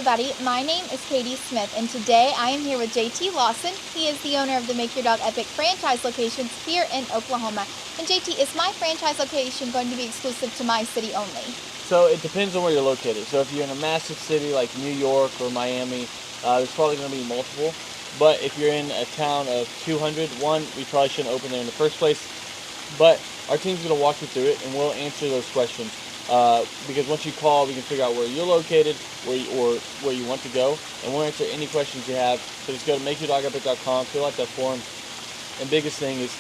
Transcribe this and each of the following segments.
everybody, my name is Katie Smith, and today I am here with JT Lawson. He is the owner of the Make Your Dog Epic franchise locations here in Oklahoma. And JT, is my franchise location going to be exclusive to my city only? So it depends on where you're located. So if you're in a massive city like New York or Miami, there's probably going to be multiple. But if you're in a town of 200, we probably shouldn't open there in the first place. But our team's going to walk you through it, and we'll answer those questions. Because once you call, we can figure out where you're located, or where you want to go, and we'll answer any questions you have. So just go to makeyourdogepic.com, fill out that form, and biggest thing is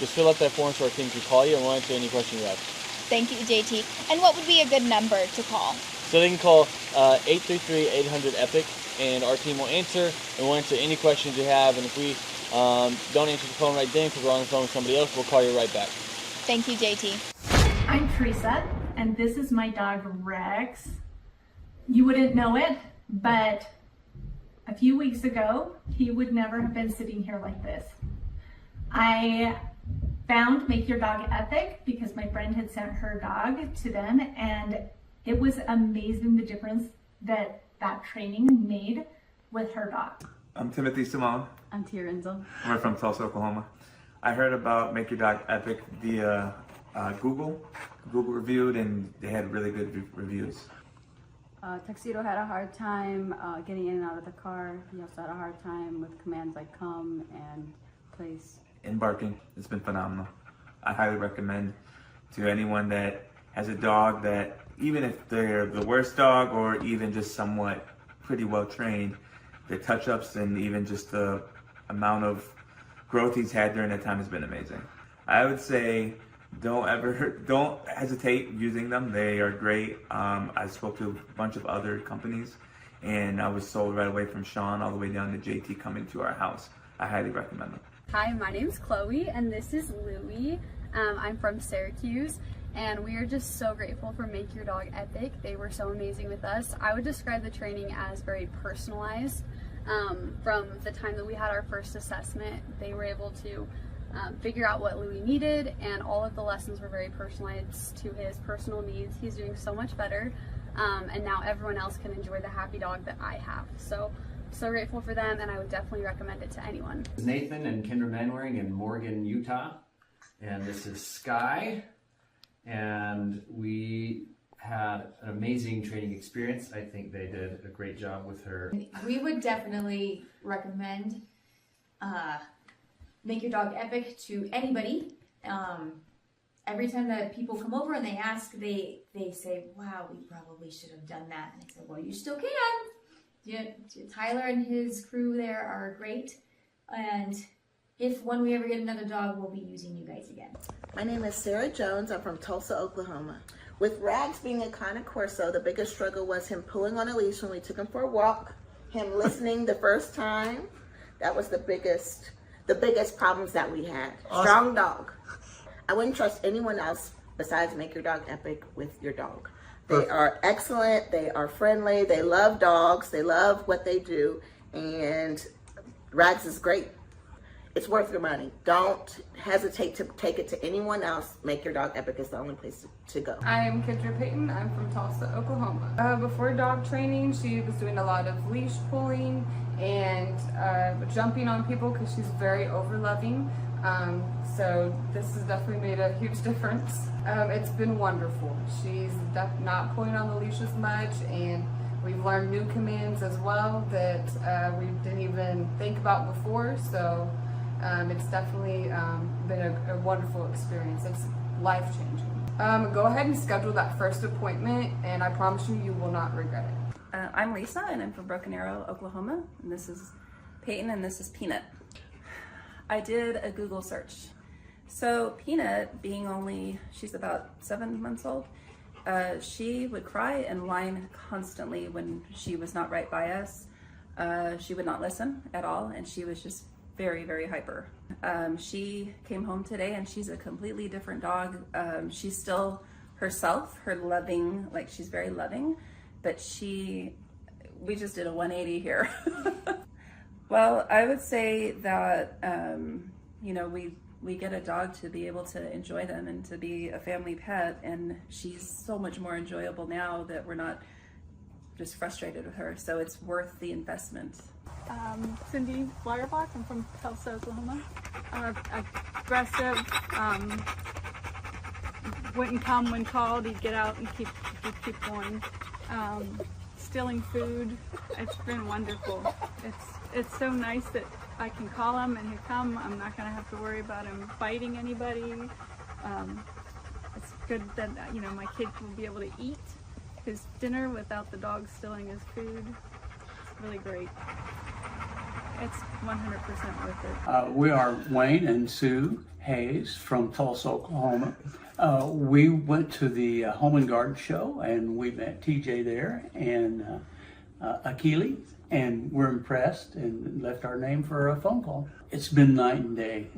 just fill out that form so our team can call you, and we'll answer any question you have. Thank you, JT. And what would be a good number to call? So they can call 833-800-EPIC, and our team will answer, and we'll answer any questions you have. And if we don't answer the phone right then because we're on the phone with somebody else, we'll call you right back. Thank you, JT. I'm Teresa, and this is my dog Rex. You wouldn't know it, but a few weeks ago, he would never have been sitting here like this. I found Make Your Dog Epic because my friend had sent her dog to them, and it was amazing the difference that training made with her dog. I'm Timothy Simone. I'm Tia Renzel. We're from Tulsa, Oklahoma. I heard about Make Your Dog Epic via Google reviewed, and they had really good reviews. Tuxedo had a hard time getting in and out of the car. He also had a hard time with commands like come and place. And barking, it's been phenomenal. I highly recommend to anyone that has a dog that, even if they're the worst dog or even just somewhat pretty well trained, the touch-ups and even just the amount of growth he's had during that time has been amazing. I would say don't hesitate using them. They are great. I spoke to a bunch of other companies, and I was sold right away from Sean all the way down to JT coming to our house. I highly recommend them. Hi, my name's Chloe, and this is Louie. I'm from Syracuse, and we are just so grateful for Make Your Dog Epic. They were so amazing with us. I would describe the training as very personalized. From the time that we had our first assessment, they were able to figure out what Louie needed, and all of the lessons were very personalized to his personal needs. He's doing so much better, and now everyone else can enjoy the happy dog that I have. So grateful for them, and I would definitely recommend it to anyone. This is Nathan and Kendra Manwaring in Morgan, Utah, and this is Sky, and we had an amazing training experience. I think they did a great job with her. We would definitely recommend Make Your Dog Epic to anybody. Every time that people come over and they ask, they say, wow, we probably should have done that. And I said, well, you still can. Tyler and his crew there are great, and when we ever get another dog, we'll be using you guys again. My name is Sarah Jones. I'm from Tulsa, Oklahoma. With Rags being a Cane Corso, the biggest struggle was him pulling on a leash when we took him for a walk, him listening the first time. That was the biggest problems that we had. Awesome. Strong dog. I wouldn't trust anyone else besides Make Your Dog Epic with your dog. They are excellent, they are friendly, they love dogs, they love what they do, and Rags is great. It's worth your money. Don't hesitate to take it to anyone else. Make Your Dog Epic is the only place to go. I'm Kendra Payton. I'm from Tulsa, Oklahoma. Before dog training, she was doing a lot of leash pulling and jumping on people because she's very over-loving. So this has definitely made a huge difference. It's been wonderful. She's not pulling on the leash as much, and we've learned new commands as well that we didn't even think about before. So it's definitely been a wonderful experience. It's life-changing. Go ahead and schedule that first appointment, and I promise you, you will not regret it. I'm Lisa, and I'm from Broken Arrow, Oklahoma, and this is Peyton, and this is Peanut. I did a Google search. So Peanut, she's about 7 months old, she would cry and whine constantly when she was not right by us. She would not listen at all, and she was just very, very hyper. She came home today, and she's a completely different dog. She's still herself, she's very loving, but we just did a 180 here. Well, I would say that, we get a dog to be able to enjoy them and to be a family pet, and she's so much more enjoyable now that we're not just frustrated with her. So it's worth the investment. Cindy Blyerbach. I'm from Tulsa, Oklahoma. Aggressive, wouldn't come when called. He'd get out and keep going. Stealing food. It's been wonderful. It's so nice that I can call him and he'll come. I'm not going to have to worry about him biting anybody. It's good that my kid will be able to eat his dinner without the dog stealing his food. It's really great. It's 100% worth it. We are Wayne and Sue Hayes from Tulsa, Oklahoma. We went to the Home and Garden Show and we met TJ there and Akili, and we're impressed and left our name for a phone call. It's been night and day.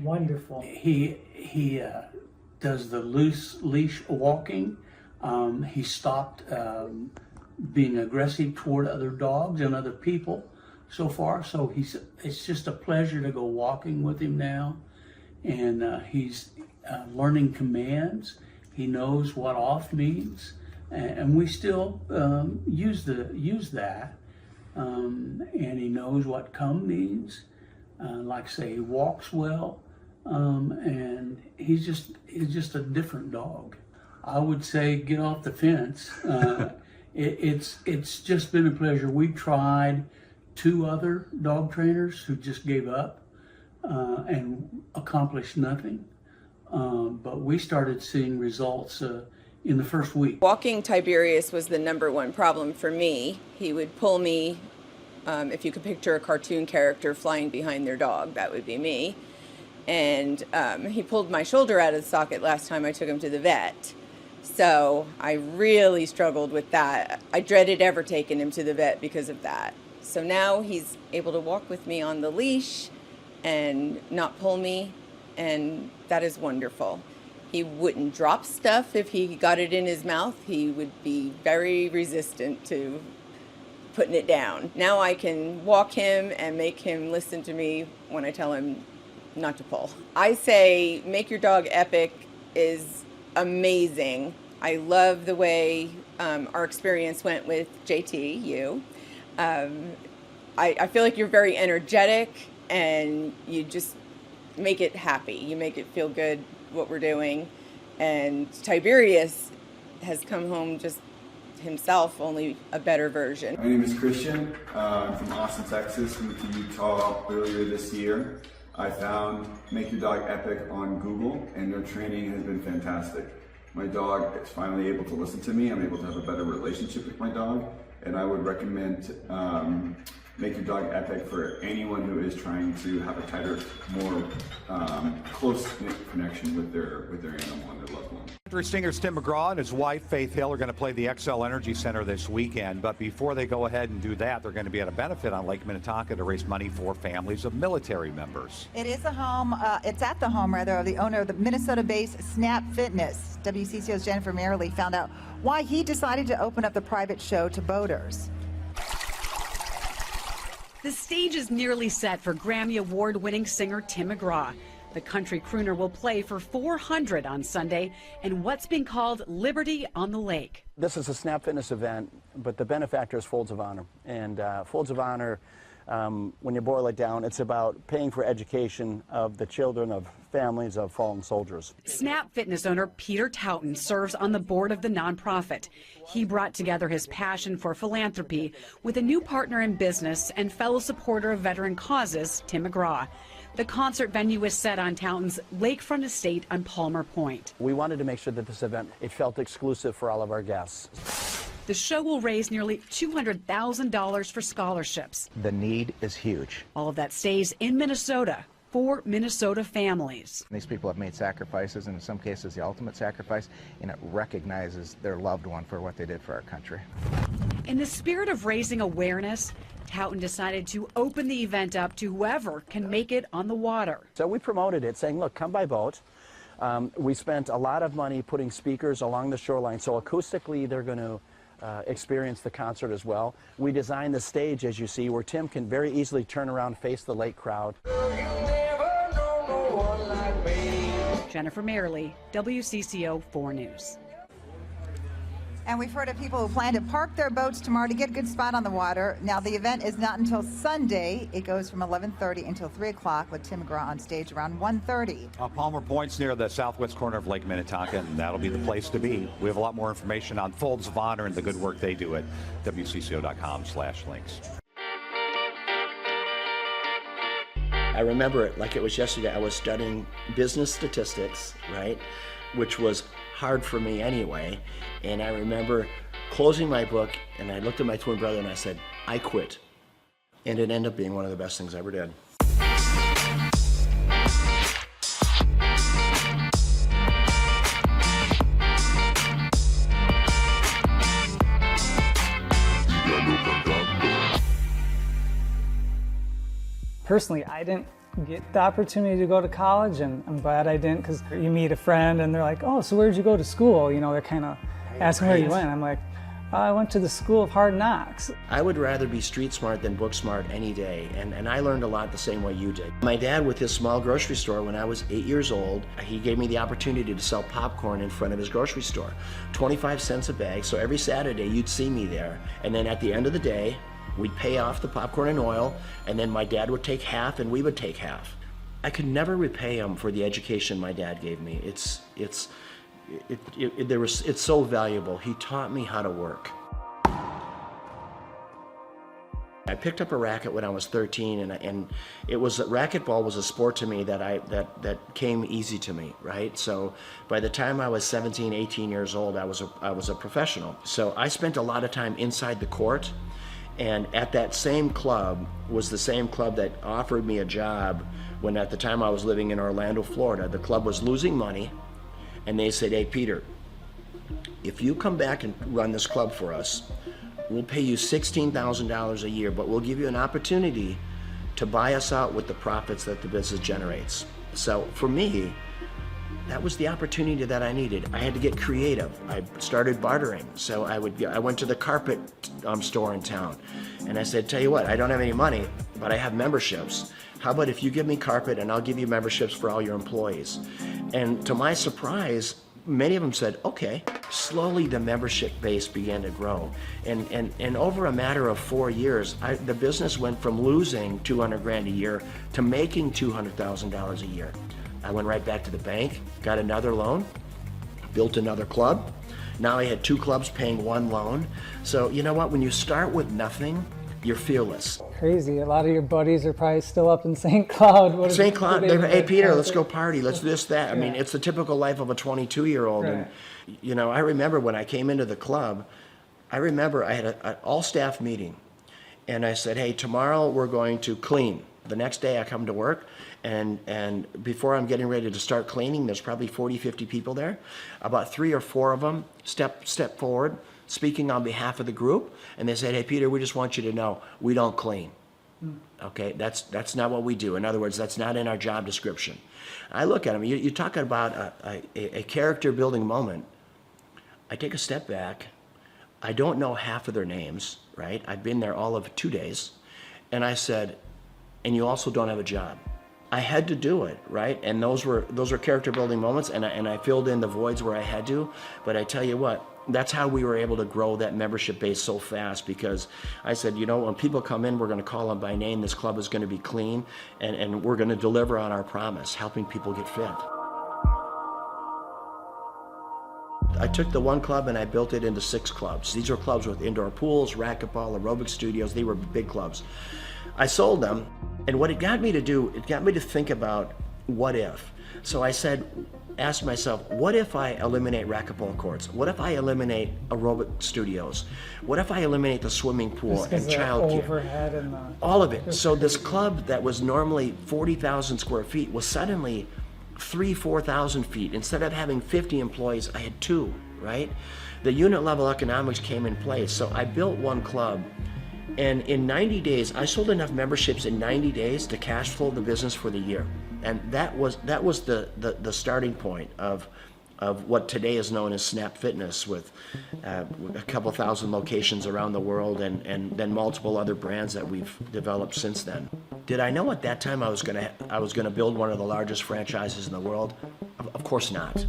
Wonderful. He does the loose leash walking. He stopped being aggressive toward other dogs and other people so far. So it's just a pleasure to go walking with him now. And he's learning commands. He knows what off means. And we still use that. And he knows what come means. Like say, he walks well. And he's just a different dog. I would say get off the fence. It's just been a pleasure. We tried 2 other dog trainers who just gave up and accomplished nothing. But we started seeing results in the first week. Walking Tiberius was the #1 problem for me. He would pull me, if you could picture a cartoon character flying behind their dog, that would be me. And he pulled my shoulder out of the socket last time I took him to the vet. So I really struggled with that. I dreaded ever taking him to the vet because of that. So now he's able to walk with me on the leash and not pull me, and that is wonderful. He wouldn't drop stuff if he got it in his mouth. He would be very resistant to putting it down. Now I can walk him and make him listen to me when I tell him not to pull. I say Make Your Dog Epic is amazing. I love the way our experience went with JT, you. I feel like you're very energetic and you just make it happy. You make it feel good what we're doing. And Tiberius has come home just himself, only a better version. My name is Christian. I'm from Austin, Texas. Moved to Utah earlier this year. I found Make Your Dog Epic on Google, and their training has been fantastic. My dog is finally able to listen to me. I'm able to have a better relationship with my dog, and I would recommend Make Your Dog Epic for anyone who is trying to have a tighter, more close-knit connection with their animal and their loved one. Country singer Tim McGraw and his wife Faith Hill are going to play the XL Energy Center this weekend, but before they go ahead and do that, they're going to be at a benefit on Lake Minnetonka to raise money for families of military members. It is a home, it's at the home rather of the owner of the Minnesota-based Snap Fitness. WCCO's Jennifer Merrily found out why he decided to open up the private show to boaters. The stage is nearly set for Grammy Award-winning singer Tim McGraw. The country crooner will play for 400 on Sunday in what's been called Liberty on the Lake. This is a Snap Fitness event, but the benefactor is Folds of Honor. And Folds of Honor, when you boil it down, it's about paying for education of the children of families of fallen soldiers. Snap Fitness owner Peter Touton serves on the board of the nonprofit. He brought together his passion for philanthropy with a new partner in business and fellow supporter of veteran causes, Tim McGraw. The concert venue is set on Touton's lakefront estate on Palmer Point. We wanted to make sure that this event, it felt exclusive for all of our guests. The show will raise nearly $200,000 for scholarships. The need is huge. All of that stays in Minnesota for Minnesota families. These people have made sacrifices, and in some cases the ultimate sacrifice, and it recognizes their loved one for what they did for our country. In the spirit of raising awareness, Touton decided to open the event up to whoever can make it on the water. So we promoted it, saying, look, come by boat. We spent a lot of money putting speakers along the shoreline, so acoustically they're going to experience the concert as well. We designed the stage, as you see, where Tim can very easily turn around, face the lake crowd. Jennifer Merrily, WCCO 4 News. And we've heard of people who plan to park their boats tomorrow to get a good spot on the water. Now, the event is not until Sunday. It goes from 11:30 until 3 o'clock with Tim McGraw on stage around 1:30. Palmer Point's near the southwest corner of Lake Minnetonka, and that'll be the place to be. We have a lot more information on Folds of Honor and the good work they do at wcco.com/links. I remember it like it was yesterday. I was studying business statistics, right, which was hard for me anyway. And I remember closing my book, and I looked at my twin brother and I said, I quit. And it ended up being one of the best things I ever did. Personally, I didn't get the opportunity to go to college, and I'm glad I didn't, because you meet a friend and they're like, oh, so where'd you go to school? You know, they're kind of asking where you went. I'm like, I went to the School of Hard Knocks. I would rather be street smart than book smart any day, and I learned a lot the same way you did. My dad, with his small grocery store, when I was 8 years old, he gave me the opportunity to sell popcorn in front of his grocery store. 25 cents a bag, so every Saturday you'd see me there. And then at the end of the day, we'd pay off the popcorn and oil, and then my dad would take half and we would take half. I could never repay him for the education my dad gave me. It's so valuable. He taught me how to work. I picked up a racket when I was 13, and racquetball was a sport to me that came easy to me, right? So by the time I was 17, 18 years old, I was a professional. So I spent a lot of time inside the court. And at that same club was the same club that offered me a job when, at the time I was living in Orlando, Florida. The club was losing money, and they said, hey, Peter, if you come back and run this club for us, we'll pay you $16,000 a year, but we'll give you an opportunity to buy us out with the profits that the business generates. So for me, that was the opportunity that I needed. I had to get creative. I started bartering. So I went to the carpet store in town, and I said, tell you what, I don't have any money, but I have memberships. How about if you give me carpet and I'll give you memberships for all your employees? And to my surprise, many of them said, okay. Slowly the membership base began to grow. And over a matter of 4 years, the business went from losing $200,000 a year to making $200,000 a year. I went right back to the bank, got another loan, built another club. Now I had 2 clubs paying 1 loan. So you know what, when you start with nothing, you're fearless. Crazy, a lot of your buddies are probably still up in St. Cloud. St. Cloud, hey Peter, let's go party, let's do this, that. I mean, it's the typical life of a 22-year-old. Right. And you know, I remember when I came into the club, I had an all-staff meeting. And I said, hey, tomorrow we're going to clean. The next day I come to work, and before I'm getting ready to start cleaning, there's probably 40, 50 people there. About 3 or 4 of them step forward, speaking on behalf of the group, and they said, hey, Peter, we just want you to know, we don't clean. Okay, that's not what we do. In other words, that's not in our job description. I look at them, you're talking about a character building moment. I take a step back. I don't know half of their names, right? I've been there all of 2 days. And I said, and you also don't have a job. I had to do it, right? And those were character building moments, and I filled in the voids where I had to. But I tell you what, that's how we were able to grow that membership base so fast, because I said, you know, when people come in, we're going to call them by name. This club is going to be clean, and we're going to deliver on our promise, helping people get fit. I took the one club and I built it into 6 clubs. These are clubs with indoor pools, racquetball, aerobic studios. They were big clubs. I sold them, and what it got me to do, it got me to think about what if. So I asked myself, what if I eliminate racquetball courts? What if I eliminate aerobic studios? What if I eliminate the swimming pool and childcare? All of it. So this club that was normally 40,000 square feet was suddenly 4,000 feet. Instead of having 50 employees, I had 2, right? The unit level economics came in place. So I built one club, and in 90 days, I sold enough memberships in 90 days to cash flow the business for the year. And that was the starting point of what today is known as Snap Fitness, with a couple thousand locations around the world, and then multiple other brands that we've developed since then. Did I know at that time I was gonna build one of the largest franchises in the world? Of course not.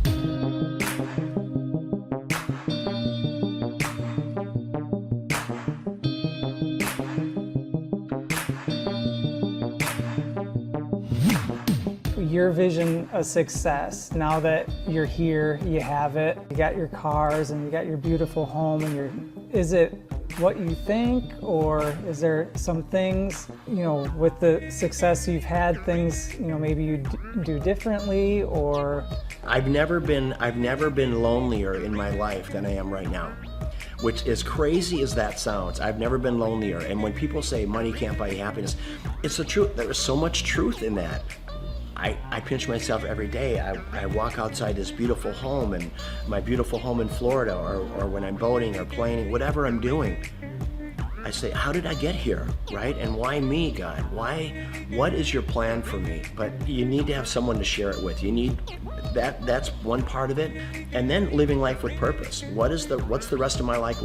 your vision of success, now that you're here, you have it, you got your cars and you got your beautiful home, and is it what you think, or is there some things, you know, with the success you've had, things, you know, maybe you do differently? Or I've never been lonelier in my life than I am right now, which, as crazy as that sounds, I've never been lonelier. And when people say money can't buy happiness, it's the truth. There is so much truth in that. I pinch myself every day. I walk outside this beautiful home, and my beautiful home in Florida, or when I'm boating or planing, whatever I'm doing, I say, how did I get here, right? And why me, God? Why? What is your plan for me? But you need to have someone to share it with. You need that's one part of it, and then living life with purpose. What's the rest of my life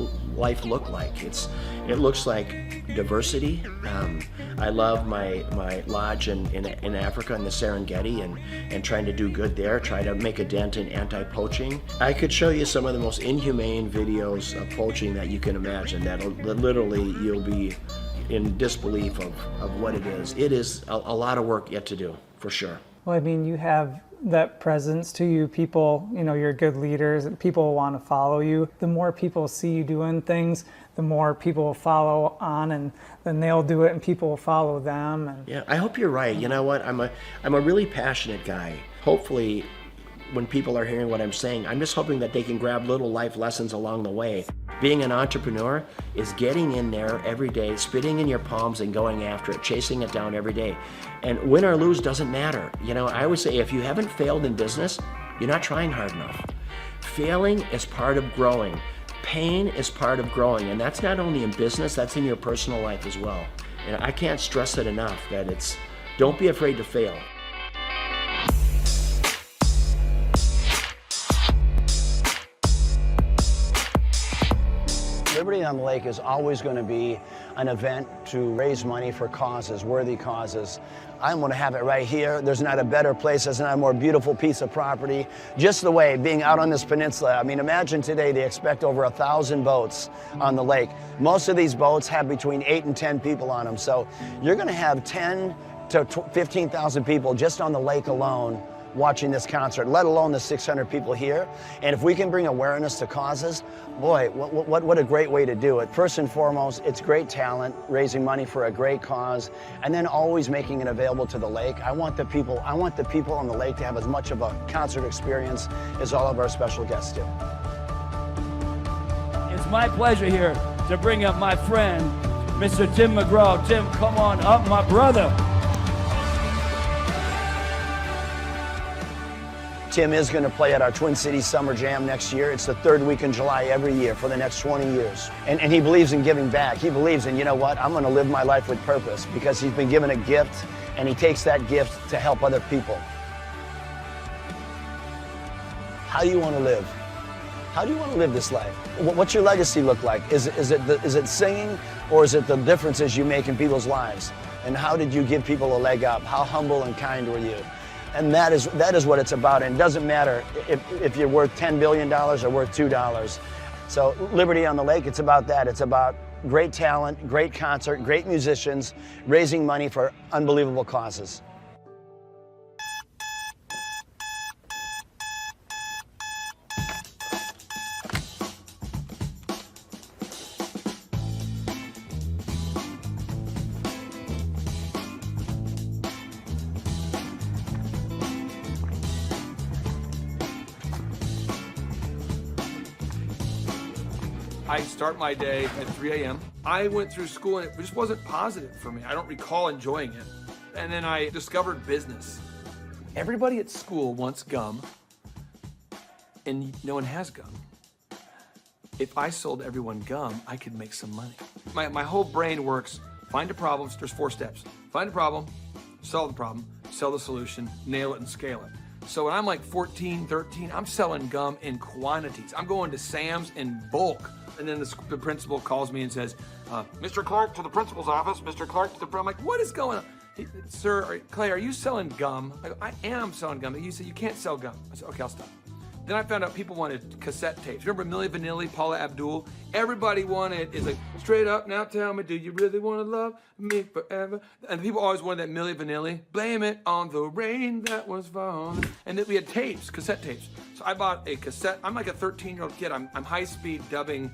look like? It looks like diversity. I love my lodge in Africa, in the Serengeti, and trying to do good there, try to make a dent in anti-poaching. I could show you some of the most inhumane videos of poaching that you can imagine, that literally you'll be in disbelief of what it is. It is a lot of work yet to do, for sure. well, I mean, you have that presence to you. People, you know, you're good leaders, people want to follow you. The more people see you doing things, the more people will follow on, and then they'll do it and people will follow them. And yeah, I hope you're right. You know what? I'm a really passionate guy. Hopefully, when people are hearing what I'm saying, I'm just hoping that they can grab little life lessons along the way. Being an entrepreneur is getting in there every day, spitting in your palms and going after it, chasing it down every day. And win or lose doesn't matter. You know, I always say, if you haven't failed in business, you're not trying hard enough. Failing is part of growing. Pain is part of growing, and that's not only in business, that's in your personal life as well. And I can't stress it enough that don't be afraid to fail. Liberty on the Lake is always going to be an event to raise money for causes, worthy causes. I'm going to have it right here. There's not a better place, there's not a more beautiful piece of property. Just the way, being out on this peninsula, I mean, imagine today they expect over 1,000 boats on the lake. Most of these boats have between 8 and 10 people on them, so you're going to have 10 to 15,000 people just on the lake alone watching this concert, let alone the 600 people here. And if we can bring awareness to causes, boy, what a great way to do it. First and foremost, it's great talent, raising money for a great cause, and then always making it available to the lake. I want the people on the lake to have as much of a concert experience as all of our special guests do. It's my pleasure here to bring up my friend, Mr. Tim McGraw. Tim, come on up, my brother. Tim is going to play at our Twin Cities Summer Jam next year. It's the third week in July every year for the next 20 years. And he believes in giving back. He believes in, you know what, I'm going to live my life with purpose, because he's been given a gift and he takes that gift to help other people. How do you want to live? How do you want to live this life? What's your legacy look like? Is it singing, or is it the differences you make in people's lives? And how did you give people a leg up? How humble and kind were you? And that is what it's about. And it doesn't matter if you're worth $10 billion or worth $2. So Liberty on the Lake, it's about that. It's about great talent, great concert, great musicians, raising money for unbelievable causes. I start my day at 3 a.m. I went through school and it just wasn't positive for me. I don't recall enjoying it. And then I discovered business. Everybody at school wants gum, and no one has gum. If I sold everyone gum, I could make some money. My whole brain works. Find a problem. There's 4 steps. Find a problem, solve the problem, sell the solution, nail it, and scale it. So when I'm like 14, 13, I'm selling gum in quantities. I'm going to Sam's in bulk. And then the principal calls me and says, Mr. Clark to the principal's office, Mr. Clark to the... I'm like, what is going on? Sir, Clay, are you selling gum? I am selling gum. He said, you can't sell gum. I said, okay, I'll stop. Then I found out people wanted cassette tapes. Remember Milli Vanilli, Paula Abdul? Everybody wanted, it's like, straight up, now tell me, do you really want to love me forever? And people always wanted that Milli Vanilli. Blame it on the rain that was falling. And then we had tapes, cassette tapes. So I bought a cassette. I'm like a 13-year-old kid. I'm high-speed dubbing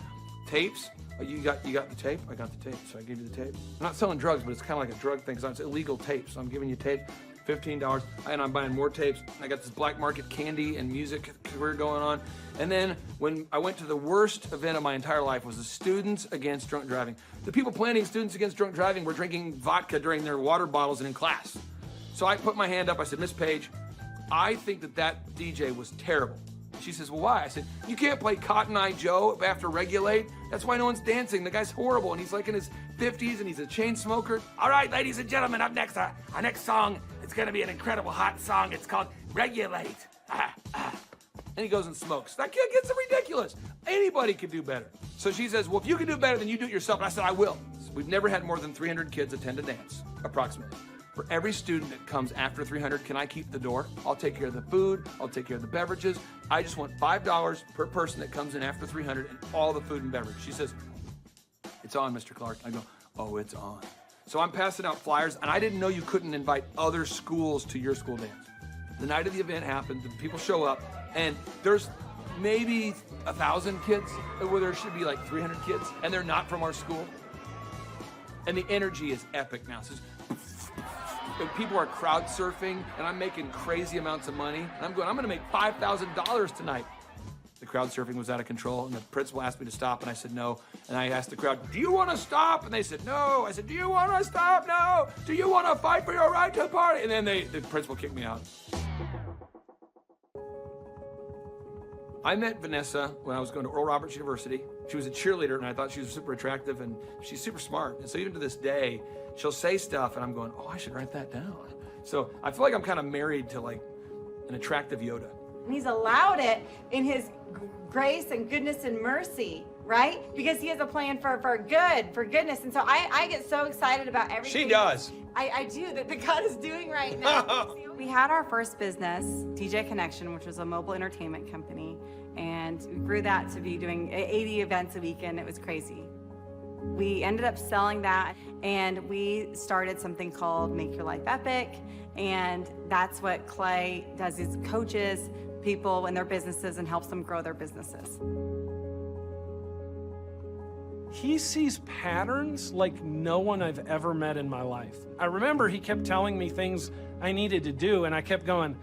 tapes. Oh, you got the tape? I got the tape, so I gave you the tape. I'm not selling drugs, but it's kind of like a drug thing, because it's illegal tapes. So I'm giving you tape, $15, and I'm buying more tapes. I got this black market candy and music career going on. And then when I went to the worst event of my entire life was the Students Against Drunk Driving. The people planning Students Against Drunk Driving were drinking vodka during their water bottles and in class. So I put my hand up, I said, Miss Page, I think that DJ was terrible. She says, well, why? I said, you can't play Cotton Eye Joe after Regulate. That's why no one's dancing. The guy's horrible, and he's like in his 50s, and he's a chain smoker. All right, ladies and gentlemen, up next, our next song, it's gonna be an incredible hot song. It's called Regulate. And he goes and smokes. That kid gets ridiculous. Anybody can do better. So she says, well, if you can do better, then you do it yourself. And I said, I will. We've never had more than 300 kids attend a dance, approximately. For every student that comes after 300, can I keep the door? I'll take care of the food, I'll take care of the beverages. I just want $5 per person that comes in after 300 and all the food and beverage. She says, it's on, Mr. Clark. I go, oh, it's on. So I'm passing out flyers, and I didn't know you couldn't invite other schools to your school dance. The night of the event happened, the people show up, and there's maybe 1,000 kids, where there should be like 300 kids, and they're not from our school. And the energy is epic now. So people are crowd surfing, and I'm making crazy amounts of money. And I'm gonna make $5,000 tonight. The crowd surfing was out of control, and the principal asked me to stop, and I said no. And I asked the crowd, do you want to stop? And they said no. I said, do you want to stop? No. Do you want to fight for your right to the party? And then the principal kicked me out. I met Vanessa when I was going to Oral Roberts University. She was a cheerleader, and I thought she was super attractive, and she's super smart. And so even to this day, she'll say stuff, and I'm going, oh, I should write that down. So I feel like I'm kind of married to like an attractive Yoda. And he's allowed it in his grace and goodness and mercy, right? Because he has a plan for goodness. And so I get so excited about everything. She does. I do, that God is doing right now. We had our first business, DJ Connection, which was a mobile entertainment company. And we grew that to be doing 80 events a weekend. It was crazy. We ended up selling that, and we started something called Make Your Life Epic. And that's what Clay does, is coaches people in their businesses and helps them grow their businesses. He sees patterns like no one I've ever met in my life. I remember he kept telling me things I needed to do, and I kept going,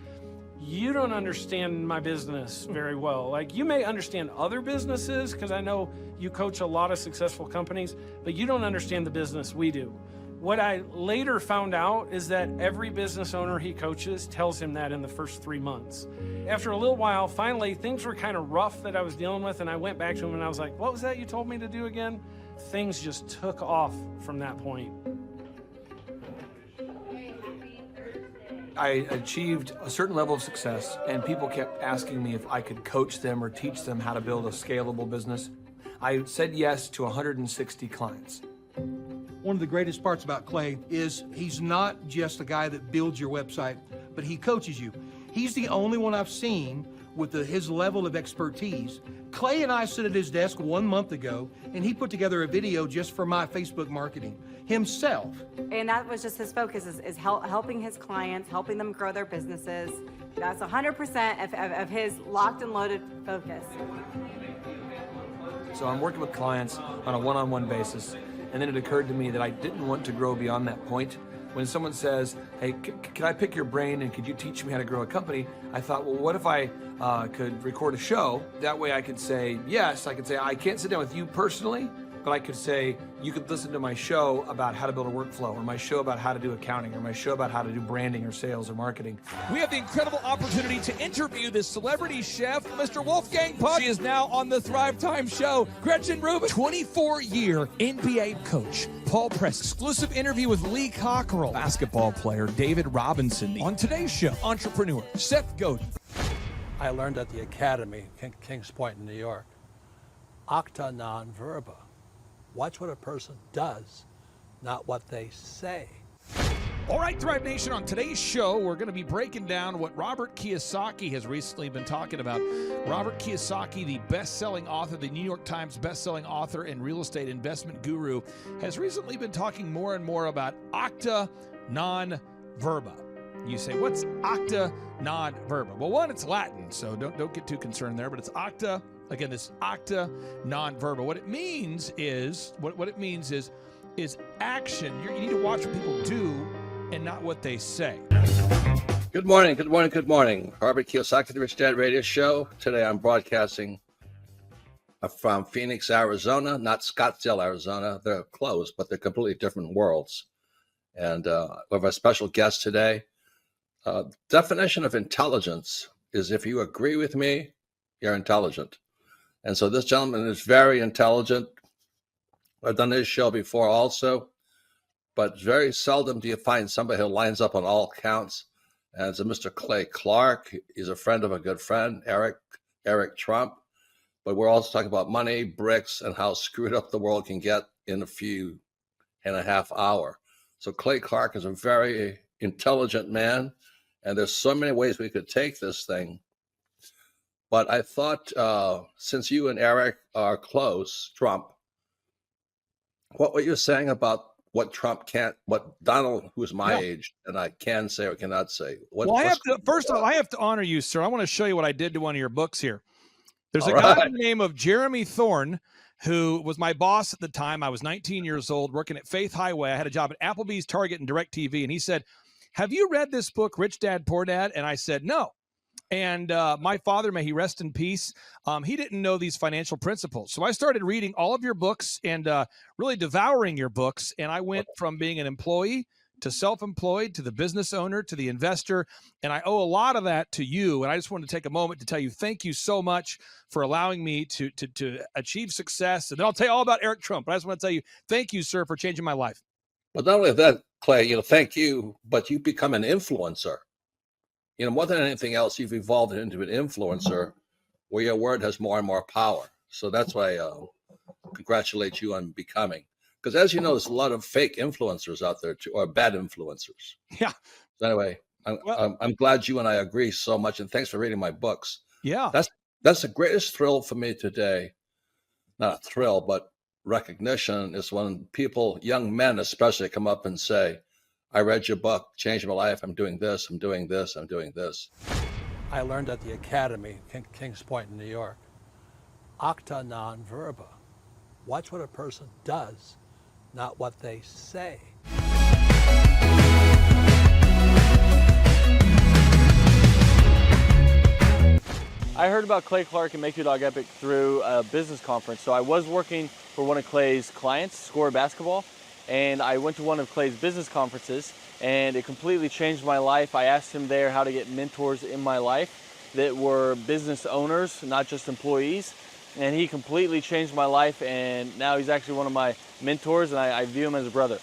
you don't understand my business very well. Like, you may understand other businesses, because I know you coach a lot of successful companies, but you don't understand the business we do. What I later found out is that every business owner he coaches tells him that in the first 3 months. After a little while, finally, things were kind of rough that I was dealing with, and I went back to him and I was like, what was that you told me to do again? Things just took off from that point. I achieved a certain level of success, and people kept asking me if I could coach them or teach them how to build a scalable business. I said yes to 160 clients. One of the greatest parts about Clay is he's not just a guy that builds your website, but he coaches you. He's the only one I've seen with his level of expertise. Clay and I sit at his desk 1 month ago, and he put together a video just for my Facebook marketing himself. And that was just his focus, is helping his clients, helping them grow their businesses. That's 100% of his locked and loaded focus. So I'm working with clients on a one-on-one basis, and then it occurred to me that I didn't want to grow beyond that point. When someone says, hey, can I pick your brain and could you teach me how to grow a company? I thought, well, what if I could record a show? That way I could say, yes, I could say, I can't sit down with you personally, but I could say, you could listen to my show about how to build a workflow, or my show about how to do accounting, or my show about how to do branding or sales or marketing. We have the incredible opportunity to interview this celebrity chef, Mr. Wolfgang Puck. She is now on the Thrive Time show. Gretchen Rubin, 24-year NBA coach. Paul Press, exclusive interview with Lee Cockrell. Basketball player David Robinson. On today's show, entrepreneur Seth Godin. I learned at the Academy, Kings Point in New York, acta non verba. Watch what a person does, not what they say. All right, Thrive Nation, on today's show, we're going to be breaking down what Robert Kiyosaki has recently been talking about. Robert Kiyosaki, the best-selling author, the New York Times best-selling author and real estate investment guru, has recently been talking more and more about acta non verba. You say, what's acta non verba? Well, one, it's Latin, so don't get too concerned there, but it's acta. Again, this acta non verba. What it means is action. You need to watch what people do and not what they say. Good morning, good morning, good morning. Robert Kiyosaki, the Rich Dad Radio Show. Today I'm broadcasting from Phoenix, Arizona, not Scottsdale, Arizona. They're close, but they're completely different worlds. And we have a special guest today. Definition of intelligence is if you agree with me, you're intelligent. And so this gentleman is very intelligent. I've done this show before also. But very seldom do you find somebody who lines up on all counts. And it's a Mr. Clay Clark. He's a friend of a good friend, Eric Trump. But we're also talking about money, bricks, and how screwed up the world can get in a few and a half hours. So Clay Clark is a very intelligent man. And there's so many ways we could take this thing. But I thought, since you and Eric are close, Trump, what were you saying about what Trump can't, what Donald, who's my age, and I can say or cannot say? First of all, I have to honor you, sir. I want to show you what I did to one of your books here. There's a guy by the name of Jeremy Thorne, who was my boss at the time. I was 19 years old, working at Faith Highway. I had a job at Applebee's, Target, and DirecTV. And he said, have you read this book, Rich Dad, Poor Dad? And I said, no. And my father, may he rest in peace, he didn't know these financial principles. So I started reading all of your books and really devouring your books. And I went from being an employee to self-employed to the business owner to the investor. And I owe a lot of that to you. And I just wanted to take a moment to tell you thank you so much for allowing me to achieve success. And then I'll tell you all about Eric Trump. But I just want to tell you thank you, sir, for changing my life. But not only that, Clay, thank you, but you become an influencer. More than anything else, you've evolved into an influencer where your word has more and more power. So that's why I congratulate you on becoming. Because as you know, there's a lot of fake influencers out there, too, or bad influencers. Yeah. So anyway, I'm glad you and I agree so much. And thanks for reading my books. Yeah. That's the greatest thrill for me today. Not a thrill, but recognition is when people, young men especially, come up and say, I read your book, changed my life. I'm doing this, I'm doing this, I'm doing this. I learned at the Academy, Kings Point in New York, acta non verba. Watch what a person does, not what they say. I heard about Clay Clark and Make Your Dog Epic through a business conference. So I was working for one of Clay's clients, Score Basketball, and I went to one of Clay's business conferences, and it completely changed my life. I asked him there how to get mentors in my life that were business owners, not just employees, and he completely changed my life, and now he's actually one of my mentors, and I view him as a brother.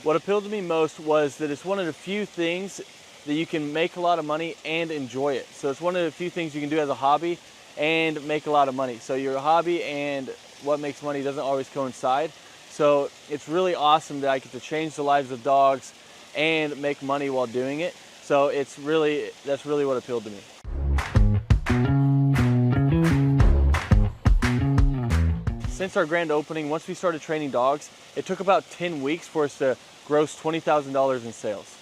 What appealed to me most was that it's one of the few things that you can make a lot of money and enjoy it. So it's one of the few things you can do as a hobby and make a lot of money. So your hobby and what makes money doesn't always coincide. So it's really awesome that I get to change the lives of dogs and make money while doing it. So that's really what appealed to me. Since our grand opening, once we started training dogs, it took about 10 weeks for us to gross $20,000 in sales.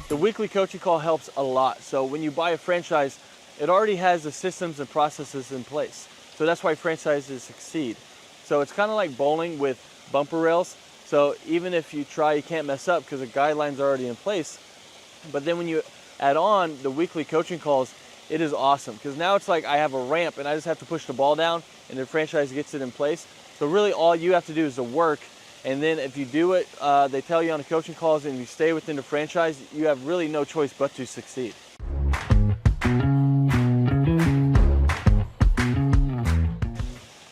The weekly coaching call helps a lot. So when you buy a franchise, it already has the systems and processes in place. So that's why franchises succeed. So it's kind of like bowling with bumper rails. So even if you try, you can't mess up because the guidelines are already in place. But then when you add on the weekly coaching calls, it is awesome because now it's like I have a ramp and I just have to push the ball down and the franchise gets it in place. So really all you have to do is the work. And then if you do it, they tell you on the coaching calls and you stay within the franchise, you have really no choice but to succeed.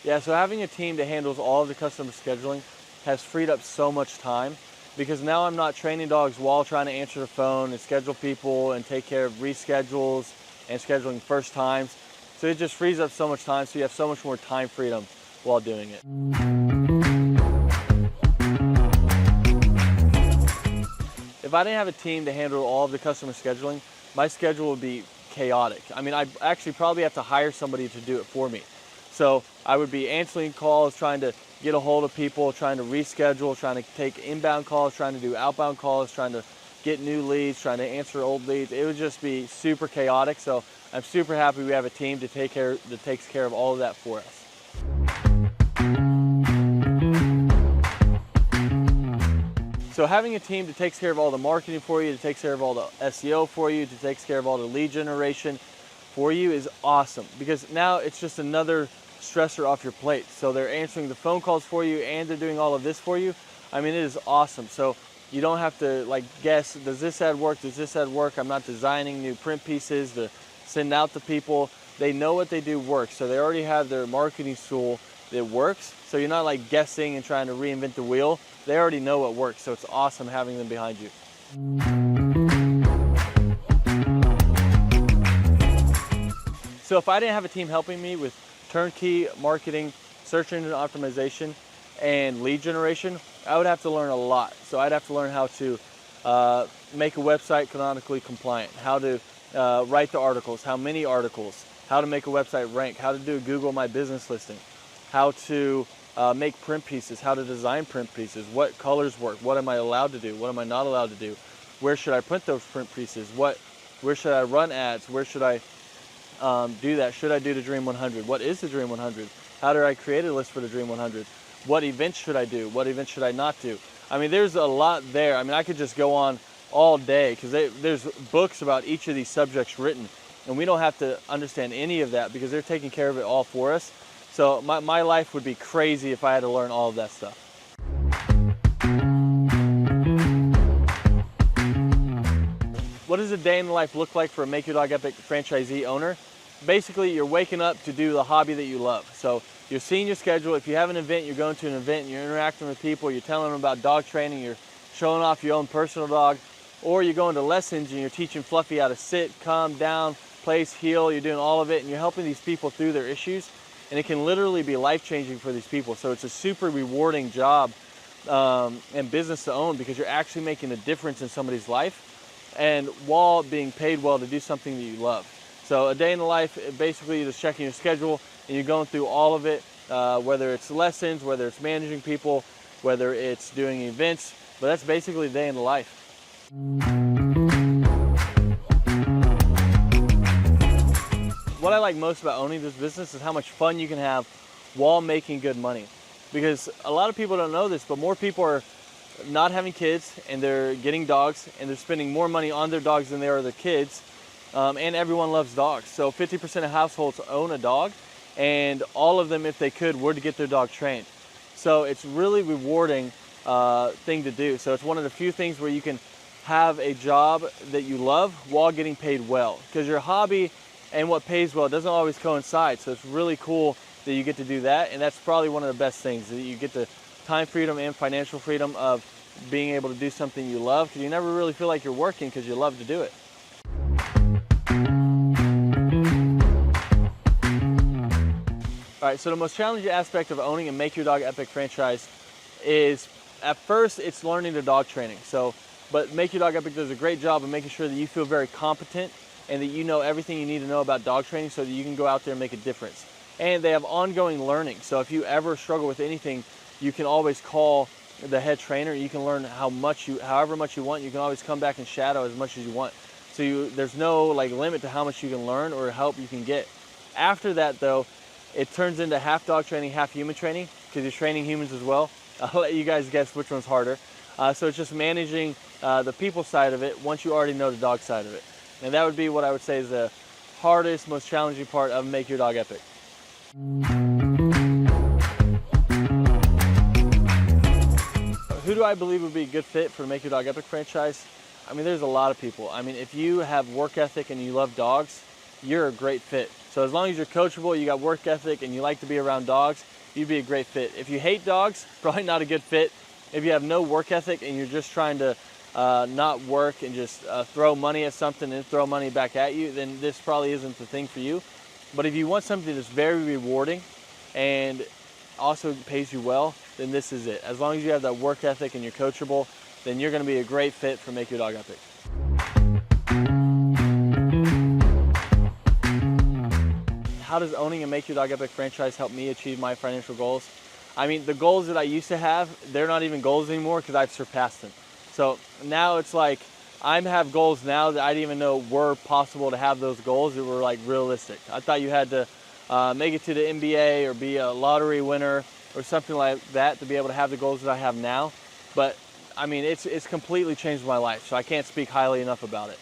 Yeah, so having a team that handles all of the customer scheduling has freed up so much time because now I'm not training dogs while trying to answer the phone and schedule people and take care of reschedules and scheduling first times. So it just frees up so much time, so you have so much more time freedom while doing it. If I didn't have a team to handle all of the customer scheduling, my schedule would be chaotic. I mean, I'd actually probably have to hire somebody to do it for me. So I would be answering calls, trying to get a hold of people, trying to reschedule, trying to take inbound calls, trying to do outbound calls, trying to get new leads, trying to answer old leads. It would just be super chaotic. So I'm super happy we have a team that takes care of all of that for us. So having a team that takes care of all the marketing for you, that takes care of all the SEO for you, that takes care of all the lead generation for you is awesome, because now it's just another stressor off your plate. So they're answering the phone calls for you and they're doing all of this for you. I mean, it is awesome. So you don't have to like guess, does this ad work? Does this ad work? I'm not designing new print pieces to send out to people. They know what they do works. So they already have their marketing tool that works. So you're not like guessing and trying to reinvent the wheel. They already know what works. So it's awesome having them behind you. So if I didn't have a team helping me with turnkey marketing, search engine optimization, and lead generation, I would have to learn a lot. So I'd have to learn how to make a website canonically compliant, how to write the articles, how many articles, how to make a website rank, how to do a Google My Business listing, how to make print pieces, how to design print pieces, what colors work, what am I allowed to do, what am I not allowed to do, where should I print those print pieces, where should I run ads, where should I do that, should I do the Dream 100, what is the Dream 100, how do I create a list for the Dream 100, what events should I do, what events should I not do. I mean, there's a lot there. I mean, I could just go on all day because there's books about each of these subjects written, and we don't have to understand any of that because they're taking care of it all for us. So my life would be crazy if I had to learn all of that stuff. What does a day in the life look like for a Make Your Dog Epic franchisee owner? Basically, you're waking up to do the hobby that you love. So you're seeing your schedule. If you have an event, you're going to an event and you're interacting with people, you're telling them about dog training, you're showing off your own personal dog, or you're going to lessons and you're teaching Fluffy how to sit, calm down, place, heel, you're doing all of it, and you're helping these people through their issues. And it can literally be life-changing for these people. So it's a super rewarding job and business to own because you're actually making a difference in somebody's life and while being paid well to do something that you love. So a day in the life, basically you're just checking your schedule and you're going through all of it, whether it's lessons, whether it's managing people, whether it's doing events, but that's basically a day in the life. What I like most about owning this business is how much fun you can have while making good money. Because a lot of people don't know this, but more people are not having kids and they're getting dogs and they're spending more money on their dogs than they are their kids. And everyone loves dogs. So 50% of households own a dog, and all of them, if they could, were to get their dog trained. So it's really rewarding thing to do. So it's one of the few things where you can have a job that you love while getting paid well. Because your hobby and what pays well doesn't always coincide. So it's really cool that you get to do that. And that's probably one of the best things, that you get the time freedom and financial freedom of being able to do something you love, because you never really feel like you're working because you love to do it. All right, so the most challenging aspect of owning a Make Your Dog Epic franchise is, at first, it's learning the dog training. But Make Your Dog Epic does a great job of making sure that you feel very competent and that you know everything you need to know about dog training so that you can go out there and make a difference. And they have ongoing learning. So if you ever struggle with anything, you can always call the head trainer. You can learn however much you want. You can always come back and shadow as much as you want. So there's no limit to how much you can learn or help you can get. After that, though, it turns into half dog training, half human training, because you're training humans as well. I'll let you guys guess which one's harder. So it's just managing the people side of it once you already know the dog side of it. And that would be what I would say is the hardest, most challenging part of Make Your Dog Epic. Who do I believe would be a good fit for the Make Your Dog Epic franchise? I mean, there's a lot of people. I mean, if you have work ethic and you love dogs, you're a great fit. So as long as you're coachable, you got work ethic, and you like to be around dogs, you'd be a great fit. If you hate dogs, probably not a good fit. If you have no work ethic and you're just trying to not work and just throw money at something and throw money back at you, then this probably isn't the thing for you. But if you want something that's very rewarding and also pays you well, then this is it. As long as you have that work ethic and you're coachable, then you're going to be a great fit for Make Your Dog Epic. How does owning a Make Your Dog Epic franchise help me achieve my financial goals? I mean, the goals that I used to have, they're not even goals anymore because I've surpassed them. So now it's like I have goals now that I didn't even know were possible to have those goals that were like realistic. I thought you had to make it to the NBA or be a lottery winner or something like that to be able to have the goals that I have now. But I mean, it's completely changed my life, so I can't speak highly enough about it.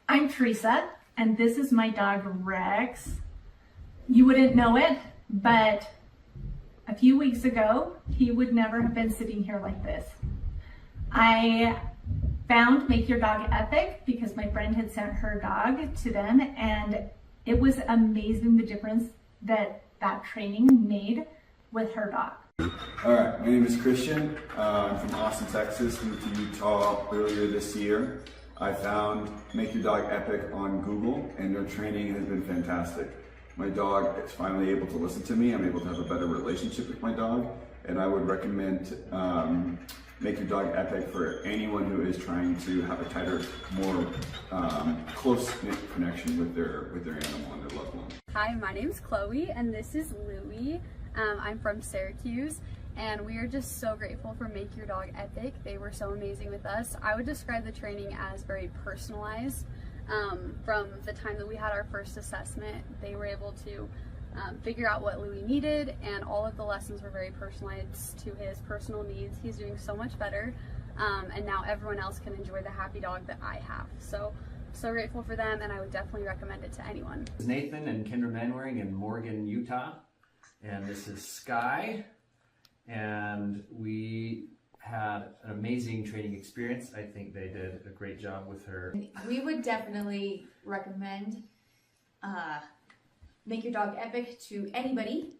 I'm Teresa, and this is my dog Rex. You wouldn't know it, but a few weeks ago, he would never have been sitting here like this. I found Make Your Dog Epic because my friend had sent her dog to them, and it was amazing the difference that training made with her dog. All right, my name is Christian. I'm from Austin, Texas. Moved to Utah earlier this year. I found Make Your Dog Epic on Google, and their training has been fantastic. My dog is finally able to listen to me. I'm able to have a better relationship with my dog, and I would recommend Make Your Dog Epic for anyone who is trying to have a tighter, more close-knit connection with their animal and their loved one. Hi, my name's Chloe, and this is Louie. I'm from Syracuse, and we are just so grateful for Make Your Dog Epic. They were so amazing with us. I would describe the training as very personalized. From the time that we had our first assessment, they were able to figure out what Louie needed, and all of the lessons were very personalized to his personal needs. He's doing so much better, and now everyone else can enjoy the happy dog that I have. So grateful for them, and I would definitely recommend it to anyone. This is Nathan and Kendra Manwaring in Morgan, Utah, and this is Sky, and we had an amazing training experience. I think they did a great job with her. We would definitely recommend Make Your Dog Epic to anybody.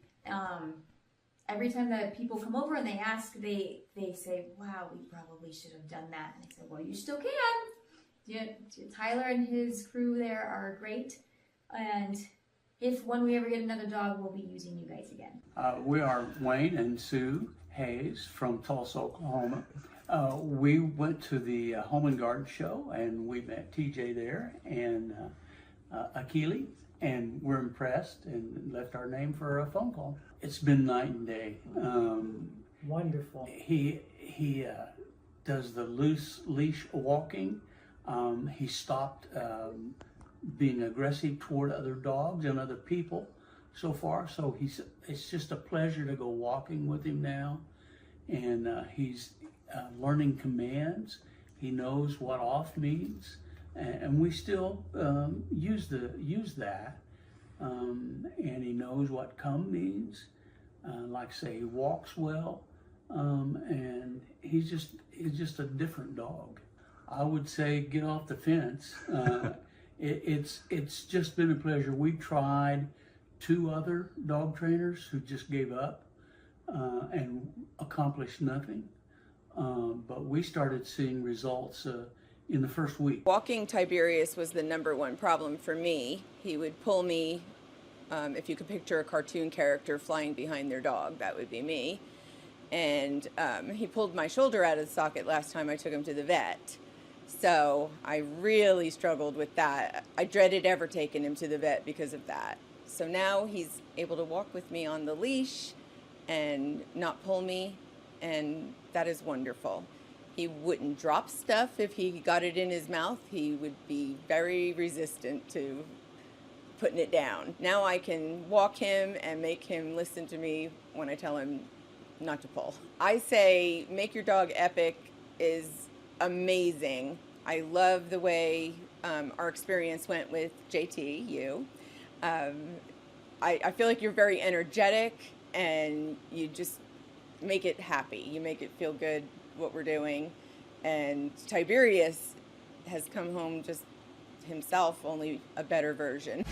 Every time that people come over and they ask, they say, wow, we probably should have done that. And I said, well, you still can. Yeah, Tyler and his crew there are great. And when we ever get another dog, we'll be using you guys again. We are Wayne and Sue Hayes from Tulsa, Oklahoma. We went to the Home and Garden show, and we met TJ there and Akili, and we're impressed and left our name for a phone call. It's been night and day. Wonderful. He does the loose leash walking. He stopped being aggressive toward other dogs and other people so far. So it's just a pleasure to go walking with him now. And he's learning commands. He knows what off means. And we still use that. And he knows what come means. Like say, he walks well. And he's just a different dog. I would say get off the fence. It's just been a pleasure. We tried 2 other dog trainers who just gave up and accomplished nothing. But we started seeing results in the first week. Walking Tiberius was the #1 problem for me. He would pull me, if you could picture a cartoon character flying behind their dog, that would be me. And he pulled my shoulder out of the socket last time I took him to the vet. So I really struggled with that. I dreaded ever taking him to the vet because of that. So now he's able to walk with me on the leash and not pull me, and that is wonderful. He wouldn't drop stuff if he got it in his mouth. He would be very resistant to putting it down. Now I can walk him and make him listen to me when I tell him not to pull. I say Make Your Dog Epic is amazing. I love the way our experience went with JT, you. I feel like you're very energetic, and you just make it happy. You make it feel good what we're doing. And Tiberius has come home just himself, only a better version.